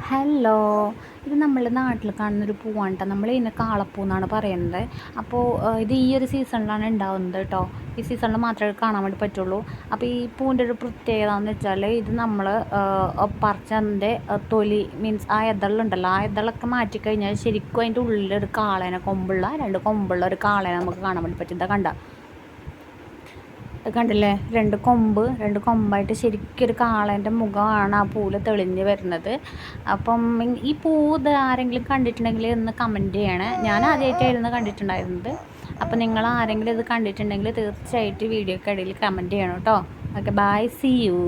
Hello, ഇത് നമ്മളുടെ നാട്ടിൽ കാണുന്നൊരു പൂവാണ് കേട്ടോ. നമ്മൾ ഇതിനെ കാളപ്പൂ എന്നാണ് പറയുന്നത്. അപ്പോൾ ഇത് ഈ ഒരു സീസണിലാണ് ഉണ്ടാകുന്നത് കേട്ടോ. ഈ സീസണിൽ മാത്രമേ കാണാൻ വേണ്ടി പറ്റുള്ളൂ. അപ്പോൾ ഈ പൂവിൻ്റെ ഒരു പ്രത്യേകത എന്ന് വെച്ചാൽ ഇത് നമ്മൾ പറിച്ചതിൻ്റെ തൊലി മീൻസ് ആ ഇതളുണ്ടല്ലോ, ആ ഇതളൊക്കെ മാറ്റിക്കഴിഞ്ഞാൽ ശരിക്കും അതിൻ്റെ ഉള്ളിലൊരു കാളേനെ രണ്ട് കൊമ്പുള്ള ഒരു കാളേനെ നമുക്ക് കാണാൻ വേണ്ടി പറ്റും. ഇതാ കണ്ട, കണ്ടില്ലേ, രണ്ട് കൊമ്പായിട്ട് ശരിക്കും ഒരു കാളേൻ്റെ മുഖമാണ് ആ പൂവിൽ തെളിഞ്ഞ് വരുന്നത്. അപ്പം ഈ പൂവ് ആരെങ്കിലും കണ്ടിട്ടുണ്ടെങ്കിൽ ഒന്ന് കമൻറ്റ് ചെയ്യണേ. ഞാൻ ആദ്യമായിട്ടായിരുന്നു കണ്ടിട്ടുണ്ടായിരുന്നത്. അപ്പം നിങ്ങൾ ആരെങ്കിലും ഇത് കണ്ടിട്ടുണ്ടെങ്കിൽ തീർച്ചയായിട്ടും വീഡിയോയ്ക്ക് ഇടയിൽ കമൻറ്റ് ചെയ്യണം കേട്ടോ. Okay, bye, see U.